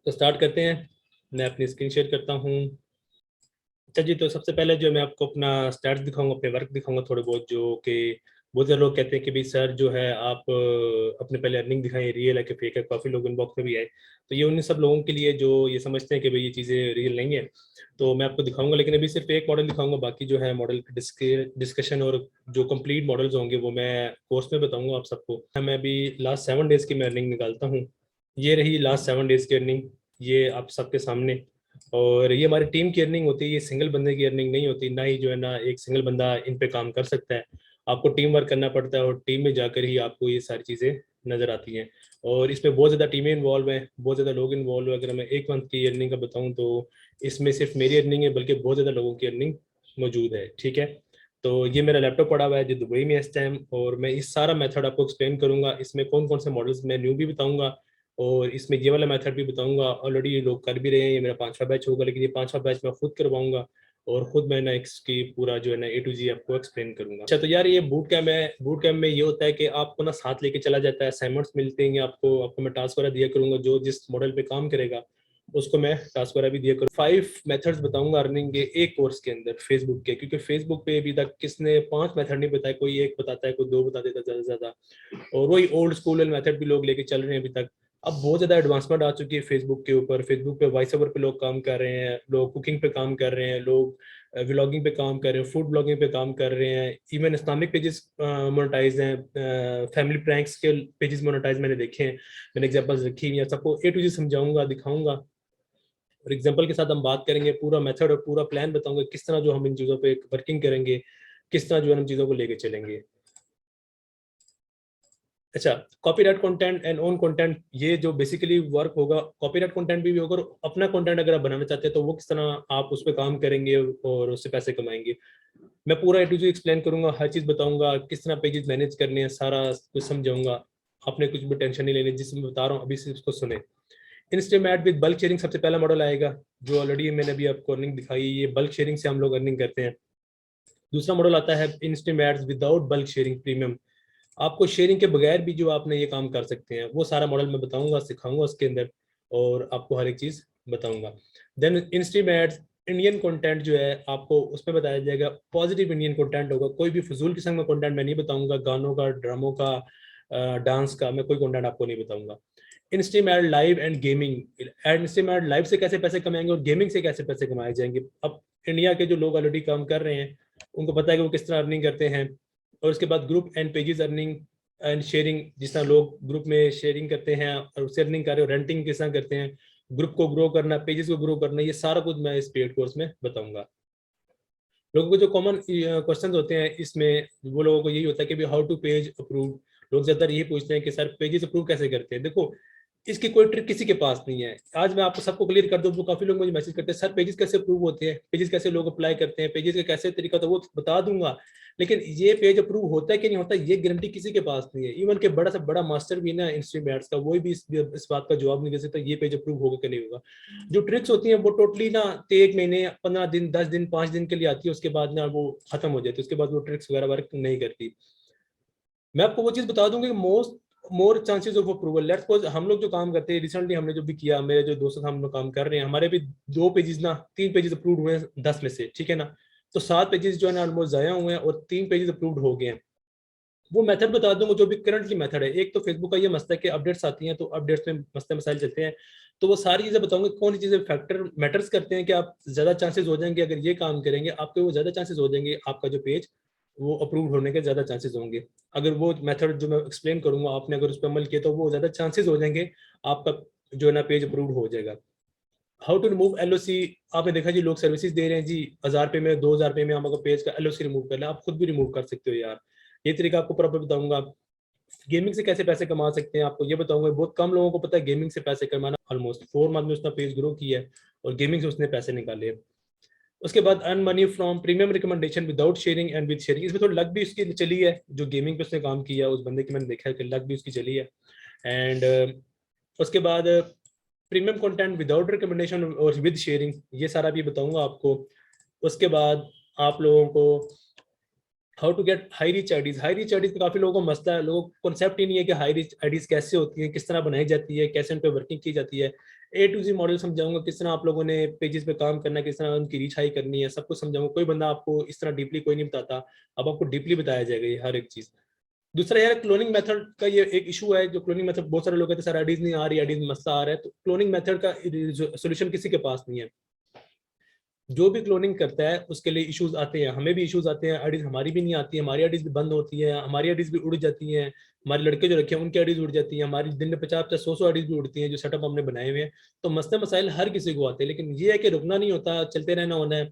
तो स्टार्ट करते हैं। मैं अपनी स्क्रीन शेयर करता हूँ। अच्छा जी, तो सबसे पहले जो मैं आपको अपना स्टैट्स दिखाऊंगा, अपने वर्क दिखाऊंगा थोड़े बहुत, जो कि बहुत सारे लोग कहते हैं कि भाई सर जो है आप अपने पहले अर्निंग दिखाएं, रियल है कि फेक है। काफ़ी लोग इनबॉक्स में भी आए, तो ये उन सब लोगों के लिए जो ये समझते हैं कि भाई ये चीज़ें रियल नहीं है। तो मैं आपको दिखाऊंगा, लेकिन अभी सिर्फ एक मॉडल दिखाऊंगा। बाकी जो है मॉडल डिस्कशन और जो कंप्लीट मॉडल्स होंगे वो मैं कोर्स में बताऊंगा आप सबको। मैं अभी लास्ट 7 डेज की मैं अर्निंग निकालता हूँ। ये रही लास्ट 7 डेज की अर्निंग, ये आप सबके सामने। और ये हमारी टीम की अर्निंग होती है, ये सिंगल बंदे की अर्निंग नहीं होती। ना ही जो है ना एक सिंगल बंदा इन पे काम कर सकता है। आपको टीम वर्क करना पड़ता है और टीम में जाकर ही आपको ये सारी चीज़ें नज़र आती हैं। और इसमें बहुत ज़्यादा टीमें इन्वॉल्व हैं, बहुत ज़्यादा लोग इन्वॉल्व हैं। अगर मैं एक मंथ की अर्निंग का बताऊँ तो इसमें सिर्फ मेरी अर्निंग है, बल्कि बहुत ज़्यादा लोगों की अर्निंग मौजूद है। ठीक है, तो ये मेरा लैपटॉप पड़ा हुआ है जो दुबई में है इस टाइम, और मैं इस सारा मेथड आपको एक्सप्लेन करूंगा। इसमें कौन कौन से मॉडल्स मैं न्यू भी बताऊंगा, और इसमें ये वाला मेथड भी बताऊंगा। ऑलरेडी ये लोग कर भी रहे हैं, ये मेरा 5वां बैच होगा, लेकिन ये 5वां बैच मैं खुद करवाऊंगा और खुद मैं ना इसकी पूरा जो है ना A to Z आपको एक्सप्लेन करूंगा। अच्छा, तो यार ये बूट कैम्प है। बूट कैम्प में ये होता है कि आपको ना साथ लेके चला जाता है, असाइनमेंट्स मिलते हैं आपको। आपको मैं टास्क वगैरह दिया करूंगा, जो जिस मॉडल पे काम करेगा उसको मैं टास्क वगैरह भी दिया करूँ। 5 मेथड्स बताऊंगा अर्निंग के एक कोर्स के अंदर फेसबुक के, क्योंकि फेसबुक पे अभी तक किसने 5 मेथड नहीं बताया। कोई एक बताता है, कोई दो बता देता ज़्यादा से ज़्यादा, और वही ओल्ड स्कूल मेथड भी लोग लेके चल रहे हैं अभी तक। अब बहुत ज़्यादा एडवांसमेंट आ चुकी है फेसबुक के ऊपर। फेसबुक पे वॉइस ओवर पे लोग काम कर रहे हैं, लोग कुकिंग पे काम कर रहे हैं, लोग व्लॉगिंग पे काम कर रहे हैं, फूड ब्लॉगिंग पे काम कर रहे हैं। इवन इस्लामिक पेजेस मोनेटाइज हैं, फैमिली प्रैंक्स के पेजेस मोनेटाइज मैंने देखे हैं। मैंने एग्जांपल्स रखी हुई हैं, सबको A to Z समझाऊंगा, दिखाऊंगा। और एग्जांपल के साथ हम बात करेंगे, पूरा मेथड और पूरा प्लान बताऊंगा किस तरह जो हम इन चीज़ों पे वर्किंग करेंगे, किस तरह जो है हम चीज़ों को लेके चलेंगे। अच्छा, copyright content and own content, ये जो बेसिकली वर्क होगा, कॉपीराइट कंटेंट भी होगा। और अपना कंटेंट अगर आप बनाना चाहते हैं तो वो किस तरह आप उस पर काम करेंगे और उससे पैसे कमाएंगे। मैं पूरा A to Z एक्सप्लेन करूंगा, हर चीज़ बताऊंगा, किस तरह पेजेस मैनेज करने हैं, सारा कुछ समझाऊंगा। आपने कुछ भी टेंशन नहीं लेनी, जिसमें बता रहा हूँ अभी से उसको सुने। इंस्टेमेट विद बल्क शेयरिंग सबसे पहला मॉडल आएगा, जो ऑलरेडी मैंने अभी आपको अर्निंग दिखाई। ये बल्क शेयरिंग से हम लोग अर्निंग करते हैं। दूसरा मॉडल आता है इंस्टेमेट विदाउट बल्क शेयरिंग प्रीमियम। आपको शेयरिंग के बगैर भी जो आपने ये काम कर सकते हैं, वो सारा मॉडल मैं बताऊंगा, सिखाऊंगा उसके अंदर, और आपको हर एक चीज़ बताऊंगा। Then instream ads, Indian content जो है आपको उसमें बताया जाएगा। पॉजिटिव इंडियन कंटेंट होगा, कोई भी फजूल किस्म का कंटेंट मैं नहीं बताऊंगा। गानों का, ड्रामों का, डांस का, मैं कोई कंटेंट आपको नहीं बताऊंगा। Instream ad live and gaming. Instream ad live से कैसे पैसे कमाएंगे और गेमिंग से कैसे पैसे कमाए जाएंगे। अब इंडिया के जो लोग ऑलरेडी काम कर रहे हैं उनको पता है कि वो किस तरह अर्निंग करते हैं। और उसके बाद group and pages earning and sharing, जिस तरह लोग ग्रुप में शेयरिंग करते हैं और उससे अर्निंग कर रहे हो। रेंटिंग किस तरह करते हैं, ग्रुप को ग्रो करना, पेजेस को ग्रो करना, ये सारा कुछ मैं इस पेड कोर्स में बताऊंगा। लोगों को जो कॉमन क्वेश्चन होते हैं इसमें, वो लोगों को यही होता है कि हाउ टू पेज अप्रूव। लोग ज्यादातर यही पूछते हैं कि सर पेजेस अप्रूव कैसे करते हैं। देखो, इसकी कोई ट्रिक किसी के पास नहीं है। आज मैं आपको सबको क्लियर कर दूं, वो काफी लोग मुझे मैसेज करते हैं सर पेजेस कैसे अप्रूव होते हैं, पेजेस कैसे लोग अप्लाई करते हैं, पेजेस का कैसे तरीका होता है, वो बता दूंगा। लेकिन ये पेज अप्रूव होता है कि नहीं होता, ये गारंटी किसी के पास नहीं है। इवन के बड़ा से बड़ा मास्टर भी ना इंस्ट्रीमेट्स का, वही भी इस बात का जवाब नहीं दे सकता ये पेज अप्रूव होगा कि नहीं होगा। जो ट्रिक्स होती हैं वो टोटली ना 1 महीने, 15 दिन, 10 दिन, 5 दिन के लिए आती है, उसके बाद ना वो खत्म हो जाती है। उसके बाद वो ट्रिक्स वगैरह वर्क नहीं करती। मैं आपको वो चीज बता दूंगी कि most more chances of approval. Let's suppose हम लोग जो काम करते हैं, रिसेंटली हमने जो भी किया, मेरे जो दोस्त हम लोग काम कर रहे हैं, हमारे भी 2 पेजेस ना 3 पेजेस अप्रूव हुए हैं 10 में से, ठीक है ना। तो 7 पेजेस जो है ना ऑलमोस्ट जाया हुए हैं और 3 पेजेस अप्रूव हो गए हैं। वो मेथड बता दूंगा जो भी करंटली मेथड है। एक तो फेसबुक का ये मसला है कि अपडेट्स आती हैं, तो अपडेट्स में मसले मसाइल चलते हैं। तो वो सारी चीजें बताऊंगे, कौन सी चीजें फैक्टर मैटर्स करते हैं कि आप ज्यादा चांसेस हो जाएंगे अगर ये काम करेंगे, आपके वो ज्यादा चांसेस हो जाएंगे आपका जो पेज वो अप्रूव होने के ज्यादा चांसेस होंगे। अगर वो मेथड जो मैं एक्सप्लेन करूंगा आपने अगर उस पर अमल किया तो वो ज्यादा चांसेस हो जाएंगे आपका जो है ना पेज अप्रूव हो जाएगा। How to remove LOC। आपने देखा जी, लोग सर्विसेज दे रहे हैं जी, 1000 रुपये में, 2000 रुपये में हम अगर पेज का LOC रिमूव कर ले, आप खुद भी रिमूव कर सकते हो यार। ये तरीका आपको प्रॉपर बताऊंगा। गेमिंग से कैसे पैसे कमा सकते हैं आपको ये बताऊंगा। बहुत कम लोगों को पता है गेमिंग से पैसे कमाना। ऑलमोस्ट 4 मंथ में उसने पेज ग्रो किया है और गेमिंग से उसने पैसे निकाले हैं। उसके बाद earn money from premium recommendation without sharing and with sharing. इसमें थोड़ी लक भी उसकी चली है, जो गेमिंग पे उसने काम किया उस बंदे की मैंने देखा है कि लक भी उसकी चली है। एंड उसके बाद प्रीमियम कंटेंट विदाउट रिकमेंडेशन और विद शेयरिंग, ये सारा भी बताऊंगा आपको। उसके बाद आप लोगों को how to get high reach IDs. High reach IDs का काफी लोगों को मसला है, लोगों को कॉन्सेप्ट ही नहीं है कि हाई रीच आईडीज कैसे होती है, किस तरह बनाई जाती है, कैसे उन पर वर्किंग की जाती है। ए टू जी मॉडल समझाऊंगा, किस तरह आप लोगों ने पेजेस पे काम करना है, किस तरह उनकी रीच हाई करनी है, सब कुछ समझाऊंगा। कोई बंदा आपको इस तरह डीपली कोई नहीं बताता, अब आपको डीपली बताया जाएगा ये हर एक चीज। दूसरा यार क्लोनिंग मेथड का ये एक इशू है, जो क्लोनिंग मेथड बहुत सारे लोग कहते हैं सर आईडीज नहीं आ रही, आईडीज में मसला आ रहा है, तो क्लोनिंग मेथड का सोल्यूशन किसी के पास नहीं है। जो भी क्लोनिंग करता है उसके लिए इश्यूज आते हैं, हमें भी इश्यूज आते हैं, आईडीज हमारी भी नहीं आती है, हमारी आईडीज भी बंद होती है, हमारी आईडीज भी उड़ जाती हैं, हमारे लड़के जो रखे हैं उनकी आईडीज उड़ जाती हैं, हमारी दिन में 50-50 100 आईडीज भी उड़ती हैं जो सेटअप हमने बनाए हुए हैं। तो मसले मसाइल हर किसी को आते हैं, लेकिन ये है कि रुकना नहीं होता, चलते रहना होना है।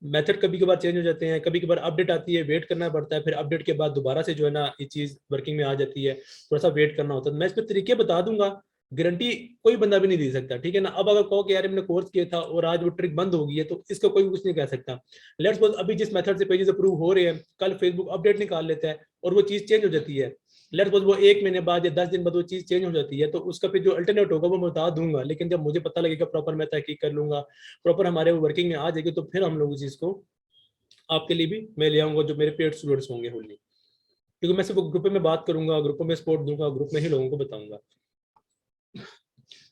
मेथड कभी कभार चेंज हो जाते हैं, कभी कभार अपडेट आती है, वेट करना पड़ता है, फिर अपडेट के बाद दोबारा से जो है ना ये चीज वर्किंग में आ जाती है, थोड़ा सा वेट करना होता है। मैं इस पर तरीके बता दूंगा, गारंटी कोई बंदा भी नहीं दे सकता, ठीक है ना। अब अगर कहो कि यार मैंने कोर्स किया था और आज वो ट्रिक बंद हो गई है, तो इसका कोई कुछ नहीं कह सकता। लेट्स सपोज अभी जिस मेथड से पेजेस अप्रूव हो रहे हैं, कल फेसबुक अपडेट निकाल लेता है और वो चीज चेंज हो जाती है। लेट्स सपोज वो 1 महीने बाद या 10 दिन बाद वो चीज चेंज हो जाती है, तो उसका फिर जो अल्टरनेट होगा वो मैं बता दूंगा, लेकिन जब मुझे पता लगेगा प्रॉपर, मैं तहकीक कर लूंगा, प्रॉपर हमारे वर्किंग में आ जाएगी, तो फिर हम लोग उस चीज को आपके लिए भी मैं ले आऊंगा, जो मेरे पेड स्टूडेंट्स होंगे होली। क्योंकि मैं सिर्फ ग्रुप में बात करूंगा, ग्रुप में सपोर्ट दूंगा, ग्रुप में ही लोगों को बताऊंगा।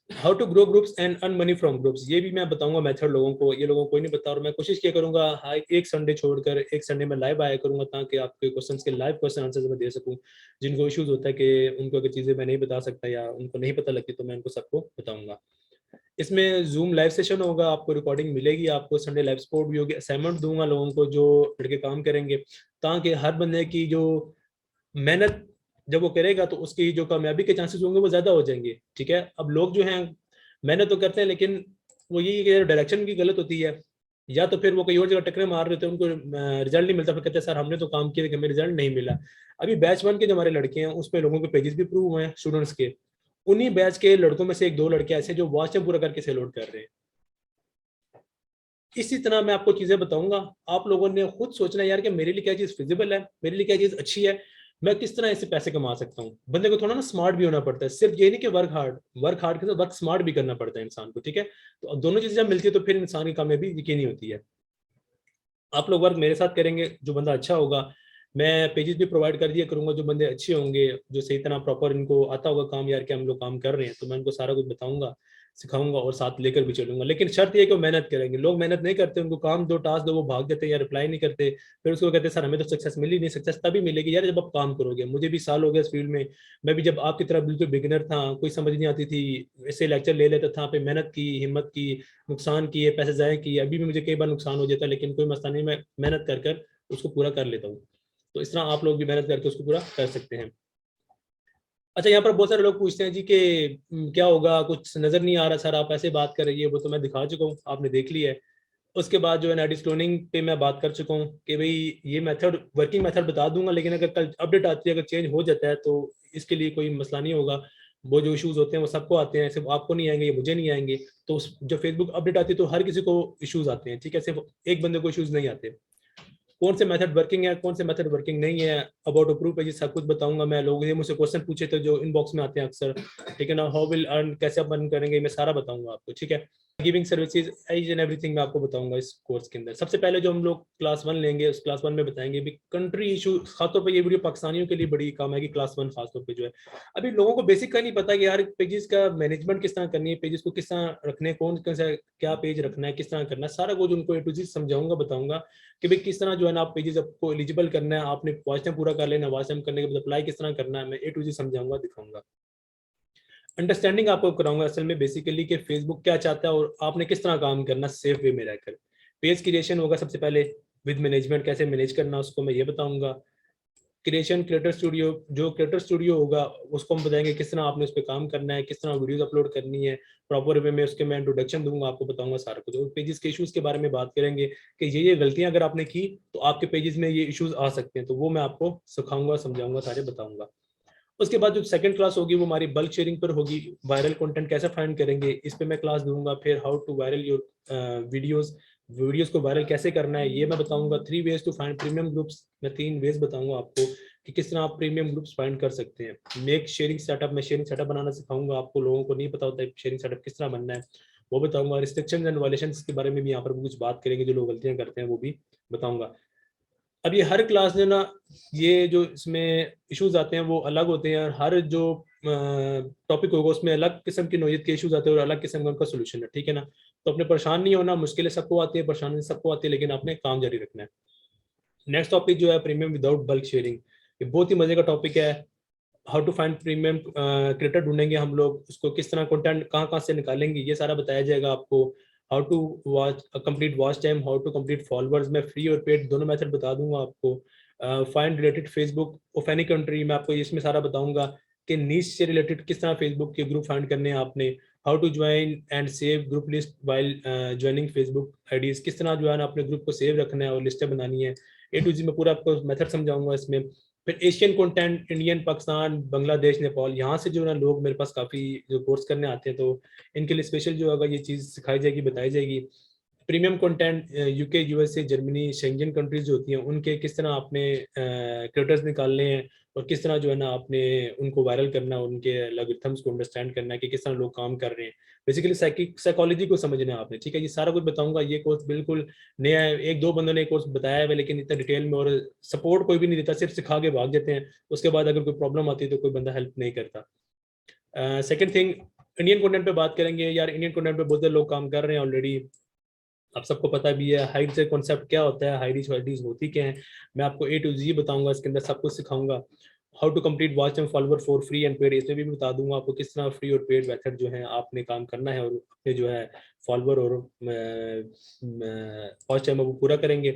How to grow groups and earn money from groups, ये भी मैं बताऊंगा मेथड लोगों को, ये लोगों को कोई नहीं पता। और मैं कोशिश किया करूंगा हाँ, एक संडे छोड़कर एक संडे में लाइव आया करूंगा, ताकि आपके क्वेश्चंस के लाइव क्वेश्चन आंसर मैं दे सकूं। जिनको इश्यूज होता है कि उनको अगर चीज़ें मैं नहीं बता सकता या उनको नहीं पता लगती, तो मैं उनको सबको बताऊंगा। इसमें जूम लाइव सेशन होगा, आपको रिकॉर्डिंग मिलेगी, आपको संडे लाइव सपोर्ट भी होगी, असाइनमेंट दूंगा लोगों को जो लड़के काम करेंगे, ताकि हर बंदे की जो मेहनत जब वो करेगा तो उसकी जो कामयाबी के चांसेस होंगे वो ज्यादा हो जाएंगे, ठीक है। अब लोग जो हैं मेहनत तो करते हैं, लेकिन वो ये डायरेक्शन की गलत होती है, या तो फिर वो कहीं और जगह टक्कर मार रहे थे, उनको रिजल्ट नहीं मिलता, फिर कहते हैं सर हमने तो काम किया लेकिन हमें रिजल्ट नहीं मिला। अभी बैच 1 के जो हमारे लड़के हैं उसमें लोगों के पेजेस भी प्रूव हुए हैं स्टूडेंट्स के, उन्हीं बैच के लड़कों में से 1-2 लड़के ऐसे जो वॉच टाइम पूरा करके सेल आउट कर रहे हैं। इसी तरह मैं आपको चीजें बताऊंगा, आप लोगों ने खुद सोचना यार कि मेरे लिए क्या चीज फिजिबल है, मेरे लिए क्या चीज अच्छी है, मैं किस तरह इससे पैसे कमा सकता हूँ। बंदे को थोड़ा ना स्मार्ट भी होना पड़ता है, सिर्फ ये नहीं कि वर्क हार्ड के साथ वर्क स्मार्ट भी करना पड़ता है इंसान को, ठीक है। तो अब दोनों चीजें जब मिलती है तो फिर इंसान की कामयाबी यकीनी होती है। आप लोग वर्क मेरे साथ करेंगे, जो बंदा अच्छा होगा मैं पेजेस भी प्रोवाइड कर दिया करूंगा, जो बंदे अच्छे होंगे, जो सही तरह प्रॉपर इनको आता होगा काम, यार कि हम लोग काम कर रहे हैं, तो मैं उनको सारा कुछ बताऊंगा, सिखाऊंगा और साथ लेकर भी चलूंगा। लेकिन शर्त ये कि वो मेहनत करेंगे। लोग मेहनत नहीं करते, उनको काम दो, टास्क दो, वो भाग जाते हैं या रिप्लाई नहीं करते, फिर उसको कहते हैं सर हमें तो सक्सेस मिली नहीं। सक्सेस तभी मिलेगी यार जब आप काम करोगे। मुझे भी साल हो गया इस फील्ड में, मैं भी जब आपकी तरह बिल्कुल बिगिनर था, कोई समझ नहीं आती थी, ऐसे लेक्चर ले लेता था, पे मेहनत की, हिम्मत की, नुकसान किए, पैसे जाए किए, अभी भी मुझे कई बार नुकसान हो जाता है, लेकिन कोई मसला नहीं, मैं मेहनत कर कर उसको पूरा कर लेता हूँ। तो इस तरह आप लोग भी मेहनत करके उसको पूरा कर सकते हैं। अच्छा, यहाँ पर बहुत सारे लोग पूछते हैं जी कि क्या होगा, कुछ नजर नहीं आ रहा सर, आप ऐसे बात कर रही है, वो तो मैं दिखा चुका हूँ, आपने देख लिया है। उसके बाद जो है ना क्लोनिंग पे मैं बात कर चुका हूँ कि भाई ये मेथड, वर्किंग मेथड बता दूंगा, लेकिन अगर कल अपडेट आती है, अगर चेंज हो जाता है, तो इसके लिए कोई मसला नहीं होगा। वो जो इश्यूज होते हैं वो सबको आते हैं, सिर्फ आपको नहीं आएंगे, ये मुझे नहीं आएंगे। तो जब फेसबुक अपडेट आती है तो हर किसी को इश्यूज आते हैं, ठीक है, सिर्फ एक बंदे को इश्यूज नहीं आते। कौन से मेथड वर्किंग है, कौन से मेथड वर्किंग नहीं है, अबाउट अप्रूव पेजेस सब कुछ बताऊंगा मैं। लोग ये मुझसे क्वेश्चन पूछे थे जो इनबॉक्स में आते हैं अक्सर, ठीक है ना, हाउ विल अर्न, कैसे आप अर्न करेंगे, मैं सारा बताऊंगा आपको, ठीक है। Giving services each and everything मैं आपको बताऊंगा इस कोर्स के अंदर। सबसे पहले जो हम लोग क्लास 1 लेंगे, उस क्लास 1 में बताएंगे भी कंट्री इशू, खासतौर पर ये वीडियो पाकिस्तानियों के लिए बड़ी काम है कि क्लास 1 खासतौर पर जो है, अभी लोगों को बेसिक का नहीं पता कि यार पेजेस का मैनेजमेंट किस तरह करनी है, पेजेस को किस तरह रखने, कौन कौन सा क्या पेज रखना है, किस तरह करना है, सारा कुछ उनको ए टू जी समझाऊंगा, बताऊंगा कि भाई किस तरह जो है ना आप पेजेस आपको एलिजिबल करना है, आपने वॉच टाइम पूरा कर लेना, वॉच टाइम करने के बाद अप्लाई किस तरह करना है, मैं ए टू जी समझाऊंगा, दिखाऊंगा। अंडरस्टैंडिंग आपको कराऊंगा असल में बेसिकली कि फेसबुक क्या चाहता है और आपने किस तरह काम करना सेफ वे में रहकर। पेज क्रिएशन होगा सबसे पहले, विद मैनेजमेंट कैसे मैनेज करना उसको मैं ये बताऊंगा। क्रिएशन क्रिएटर स्टूडियो, जो क्रिएटर स्टूडियो होगा उसको हम बताएंगे किस तरह आपने उस पर काम करना है, किस तरह वीडियोस अपलोड करनी है प्रॉपर वे में, उसके मैं इंट्रोडक्शन दूंगा, आपको बताऊंगा सारा कुछ। और पेजेस के इश्यूज के बारे में बात करेंगे कि ये गलतियां अगर आपने की तो आपके पेजेस में ये इश्यूज आ सकते हैं, तो वो मैं आपको सिखाऊंगा, समझाऊंगा, सारे बताऊंगा। उसके बाद जो सेकंड क्लास होगी वो हमारी बल्क शेयरिंग पर होगी, वायरल कंटेंट कैसे फाइंड करेंगे इस पे मैं क्लास दूंगा। फिर how to viral your videos, videos को वायरल कैसे करना है ये मैं बताऊंगा। 3 ways to find premium groups, मैं 3 वेज बताऊंगा आपको कि किस तरह आप प्रीमियम ग्रुप्स फाइंड कर सकते हैं। मेक शेयरिंग सेटअप, मैं शेयरिंग सेटअप बनाना सिखाऊंगा आपको, लोगों को नहीं पता होता है शेयरिंग सेटअप किस तरह बनना है, वो बताऊंगा। रिस्ट्रिक्शंस एंड वायलेशंस के बारे में भी यहाँ पर कुछ बात करेंगे, जो लोग गलतियां करते हैं वो भी बताऊंगा। अब ये हर क्लास जो ना, ये जो इसमें इश्यूज आते हैं वो अलग होते हैं, और हर जो टॉपिक होगा उसमें अलग किस्म की नोयत के इश्यूज आते हैं और अलग किस्म का उनका सोल्यूशन है, ठीक है ना। तो अपने परेशान नहीं होना, मुश्किलें सबको आती है, परेशानी सबको आती है, लेकिन आपने काम जारी रखना है। नेक्स्ट टॉपिक जो है प्रीमियम विदाउट बल्क शेयरिंग, ये बहुत ही मजे का टॉपिक है। How to find premium creator ढूंढेंगे हम लोग, उसको किस तरह कंटेंट कहाँ कहाँ से निकालेंगे, ये सारा बताया जाएगा आपको। How to watch complete watch time, how to complete followers, मैं फ्री और पेड दोनों मेथड बता दूंगा आपको। Find related Facebook of any country, मैं आपको इसमें सारा बताऊंगा कि नीच से रिलेटेड किस तरह फेसबुक के ग्रुप फाइंड करने हैं आपने। How to join and save group list while joining Facebook IDs, किस तरह जो है ना अपने ग्रुप को सेव रखना है और लिस्टें बनानी है। ए टू जी मैं पूरा आपको मेथड समझाऊंगा इसमें। फिर Asian content, Indian, Pakistan, Bangladesh, Nepal, यहाँ से जो है ना लोग मेरे पास काफ़ी जो कोर्स करने आते हैं, तो इनके लिए स्पेशल जो होगा ये चीज़ सिखाई जाएगी, बताई जाएगी। Premium content, UK, USA, Germany, Schengen countries जो होती हैं उनके किस तरह आपने क्रिएटर्स निकालने हैं, और किस तरह जो है ना आपने उनको वायरल करना है, उनके एल्गोरिथम्स को अंडरस्टैंड करना है कि किस तरह लोग काम कर रहे हैं, बेसिकली साइकोलॉजी को समझना है आपने, ठीक है। ये सारा कुछ बताऊंगा। ये कोर्स बिल्कुल नया है, एक दो बंदों ने कोर्स बताया है लेकिन इतना डिटेल में, और सपोर्ट कोई भी नहीं देता, सिर्फ सिखा के भाग जाते हैं। उसके बाद अगर कोई प्रॉब्लम आती है तो कोई बंदा हेल्प नहीं करता। सेकेंड थिंग, इंडियन कंटेंट पे बात करेंगे। यार इंडियन कंटेंट पे बहुत सारे लोग काम कर रहे हैं ऑलरेडी, आप सबको पता भी है। हाइड से कॉन्सेप्ट क्या होता है, हाइडीज वाइडीज होती क्या है, मैं आपको ए टू जी बताऊंगा, इसके अंदर सब कुछ सिखाऊंगा। How to complete watch and follower for free and paid, इसमें भी बता दूंगा आपको किस तरह फ्री और पेड मेथड जो है आपने काम करना है, और अपने जो है फॉलोवर और वॉच टाइम वो पूरा करेंगे।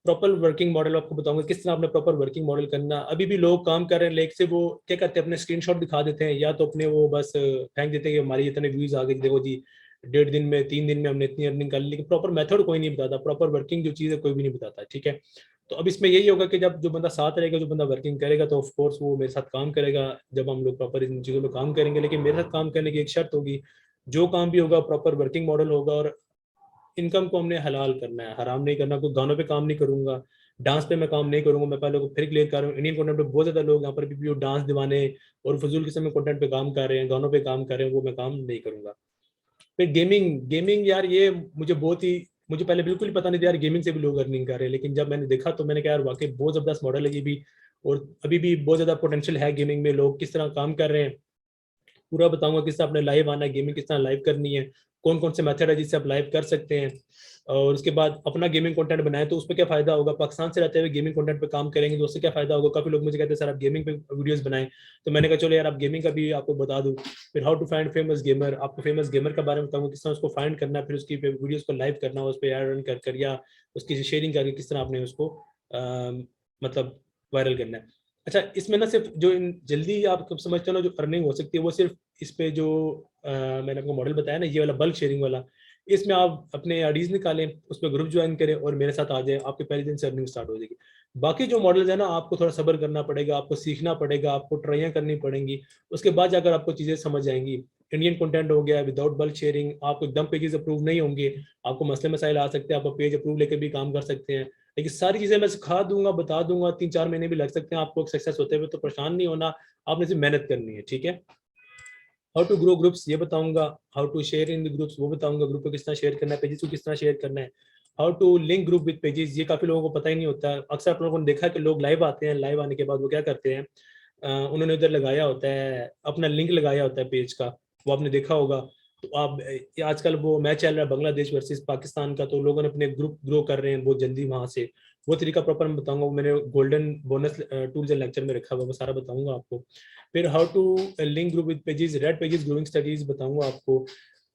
प्रॉपर वर्किंग मॉडल आपको बताऊंगा किस तरह आपने प्रॉपर वर्किंग मॉडल करना। अभी भी लोग काम कर रहे हैं, लेकिन से वो क्या करते हैं, अपने स्क्रीनशॉट दिखा देते हैं, या तो अपने वो बस फेंक देते हैं कि हमारी इतने व्यूज आ गए, देखो जी 1.5 दिन में 3 दिन में हमने इतनी अर्निंग कर ली, लेकिन प्रॉपर मेथड कोई नहीं बताता, प्रॉपर वर्किंग जो चीज़ है कोई भी नहीं बताता, ठीक है। तो अब इसमें यही होगा कि जब जो बंदा साथ रहेगा, जो बंदा वर्किंग करेगा, तो ऑफकोर्स वो मेरे साथ काम करेगा जब हम लोग प्रॉपर इन चीज़ों में काम करेंगे। लेकिन मेरे साथ काम करने की एक शर्त होगी, जो काम भी होगा प्रॉपर वर्किंग मॉडल होगा, और इनकम को हमने हलाल करना है, हराम नहीं करना। कोई गानों पे काम नहीं करूंगा, डांस पे मैं काम नहीं करूंगा। मैं पहले को फिर क्लियर कर रहा हूँ, इंडियन कंटेंट पे बहुत ज्यादा लोग यहाँ पर भी डांस दीवाने और फजूल किस्म के कंटेंट पे काम कर रहे हैं, गानों पे काम कर रहे हैं, वो मैं काम नहीं करूंगा। फिर गेमिंग, गेमिंग यार ये मुझे पहले बिल्कुल ही पता नहीं था यार, गेमिंग से भी लोग अर्निंग कर रहे हैं, लेकिन जब मैंने देखा तो मैंने कहा यार वाकई बहुत जबरदस्त मॉडल है ये भी, और अभी भी बहुत ज्यादा पोटेंशियल है गेमिंग में, लोग किस तरह काम कर रहे हैं पूरा बताऊंगा। किस तरह आपने लाइव आना है, गेमिंग किस तरह लाइव करनी है, कौन कौन से मेथड है जिससे आप लाइव कर सकते हैं, और उसके बाद अपना गेमिंग कंटेंट बनाए तो उस पर क्या फायदा होगा। पाकिस्तान से रहते हुए गेमिंग कंटेंट पे काम करेंगे तो उससे क्या फायदा होगा। काफी लोग मुझे कहते हैं सर आप गेमिंग पे वीडियोस बनाएं, तो मैंने कहा चलो यार आप गेमिंग का भी आपको बता दूं। फिर how to find famous gamer, आपको फेमस गेमर के बारे में बताऊंगा, किस तरह उसको फाइंड करना है, फिर उसकी वीडियोस को लाइव करना, उस पर एड रन कर या उसकी शेयरिंग करके किस तरह आपने उसको मतलब वायरल करना है। अच्छा, इसमें ना सिर्फ जो जल्दी आप कब समझते हो ना जो अर्निंग हो सकती है, वो सिर्फ इस पे जो मैंने आपको मॉडल बताया ना, ये वाला बल्क शेयरिंग वाला, इसमें आप अपने आईडीज निकालें, उस पर ग्रुप ज्वाइन करें और मेरे साथ आ जाएं, आपके पहले दिन से अर्निंग स्टार्ट हो जाएगी। बाकी जो मॉडल्स है ना, आपको थोड़ा सब्र करना पड़ेगा, आपको सीखना पड़ेगा, आपको ट्राइयाँ करनी पड़ेंगी, उसके बाद जाकर आपको चीज़ें समझ आएंगी। इंडियन कंटेंट हो गया विदाउट बल्क शेयरिंग, आपको एकदम पेजेस अप्रूव नहीं होंगे, आपको मसले मसाइल आ सकते हैं, आप पेज अप्रूव लेकर भी काम कर सकते हैं, लेकिन सारी चीज़ें मैं सिखा दूंगा, बता दूंगा। 3-4 महीने भी लग सकते हैं आपको सक्सेस होते हुए, तो परेशान नहीं होना, आपने सिर्फ मेहनत करनी है, ठीक है। हाउ टू ग्रो ग्रुप्स ये बताऊंगा, how to share in the groups वो बताऊंगा, ग्रुप को किस तरह शेयर करना है, पेजेस को किस तरह शेयर करना है। How to link group with pages, ये काफी लोगों को पता ही नहीं होता है। अक्सर आप लोगों ने देखा कि लोग लाइव आते हैं, लाइव आने के बाद वो क्या करते हैं, उन्होंने उधर लगाया होता है अपना लिंक लगाया होता है पेज का, वो आपने देखा होगा। तो आप आजकल वो मैच चल रहा है बांग्लादेश वर्सेस पाकिस्तान का, तो लोगों ने अपने ग्रुप ग्रो कर रहे हैं बहुत जल्दी वहां से। वो तरीका प्रॉपर मैं बताऊंगा, वो मैंने golden bonus tools and lecture में रखा हुआ, वो सारा बताऊंगा आपको। फिर how to link group with pages, red pages, growing studies बताऊंगा आपको।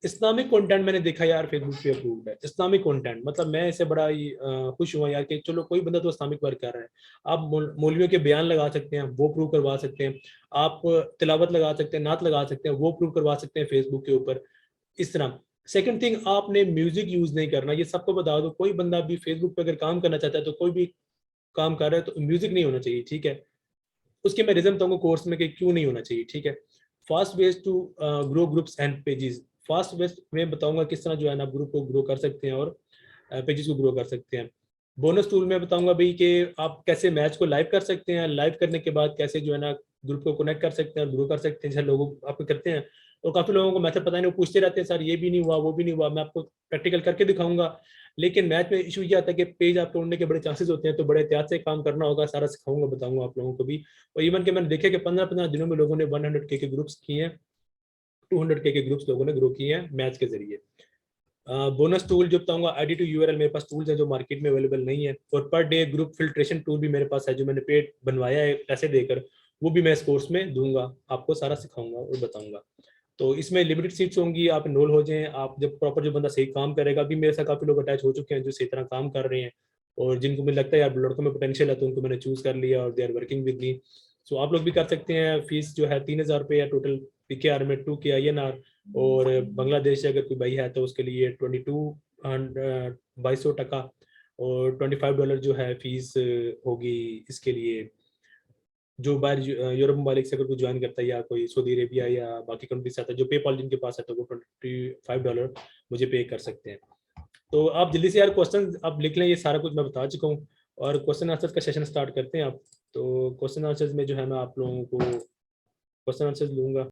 इस्लामिक कंटेंट मैंने देखा यार फेसबुक पे अप्रूव्ड है, इस्लामिक कंटेंट, मतलब मैं इससे बड़ा ही खुश हुआ यार कि चलो कोई बंदा तो इस्लामिक वर्क कर रहा है। आप मौलवियों के बयान लगा सकते हैं, वो प्रूव करवा सकते हैं, आप तिलावत लगा सकते हैं, नात लगा सकते हैं, वो प्रूव करवा सकते हैं फेसबुक के ऊपर, इस तरह। सेकंड थिंग, आपने म्यूजिक यूज नहीं करना, ये सबको बता दो। कोई बंदा भी फेसबुक पे अगर काम करना चाहता है, तो कोई भी काम कर रहा है तो म्यूजिक नहीं होना चाहिए, ठीक है। उसके मैं रीजन बताऊंगा कोर्स में कि क्यों नहीं होना चाहिए, ठीक है। Fast ways to grow groups and pages, fast ways में बताऊंगा किस तरह जो है ना आप ग्रुप को ग्रो कर सकते हैं और पेजेस को ग्रो कर सकते हैं। बोनस टूल में बताऊंगा भाई कि आप कैसे मैच को लाइव कर सकते हैं, लाइव करने के बाद कैसे जो है ना ग्रुप को कनेक्ट कर सकते हैं और ग्रो कर सकते हैं, जैसे लोग आपको करते हैं। और काफी लोगों को मैथड पता नहीं, वो पूछते रहते हैं सर ये भी नहीं हुआ वो भी नहीं हुआ, मैं आपको प्रैक्टिकल करके दिखाऊंगा। लेकिन मैच में इशू ये आता है कि पेज आप तोड़ने के बड़े चांसेस होते हैं, तो बड़े एहतियात से काम करना होगा, सारा सिखाऊंगा, बताऊंगा आप लोगों को भी। और इवन के मैंने देखे कि 15-15 दिनों में लोगों ने 100K के ग्रुप्स किए हैं, 200K के ग्रुप्स लोगों ने ग्रो किए हैं मैच के जरिए। बोनस टूल जो बताऊंगा, ID to URL, मेरे पास टूल्स हैं जो मार्केट में अवेलेबल नहीं है, और per day group filtration tool भी मेरे पास है जो मैंने पेड बनवाया है पैसे देकर, वो भी मैं इस कोर्स में दूंगा, आपको सारा सिखाऊंगा और बताऊंगा। तो इसमें लिमिटेड सीट्स होंगी, आप इनरोल हो जाएं। आप जब प्रॉपर जो बंदा सही काम करेगा, अभी मेरे साथ काफ़ी लोग अटैच हो चुके हैं जो सही तरह काम कर रहे हैं, और जिनको मुझे लगता है यार लड़कों में पोटेंशियल है, तो उनको मैंने चूज़ कर लिया और they are working with me. So आप लोग भी कर सकते हैं। फीस जो है 3000 रुपये है टोटल, PKR में 2K INR, और बांग्लादेश से अगर कोई भाई है तो उसके लिए 2200 टका, और $25 जो है फीस होगी इसके लिए। जो बाहर यूरोप ममालिक से अगर कोई ज्वाइन करता है, या कोई सऊदी अरेबिया या बाकी कंट्री से आता है, जो पेपॉल जिनके पास है, तो वो $25 मुझे पे कर सकते हैं। तो आप जल्दी से यार क्वेश्चन आप लिख लें, ये सारा कुछ मैं बता चुका हूँ, और क्वेश्चन आंसर का सेशन स्टार्ट करते हैं आप। तो क्वेश्चन आंसर्स में जो है मैं आप लोगों को क्वेश्चन आंसर्स लूँगा।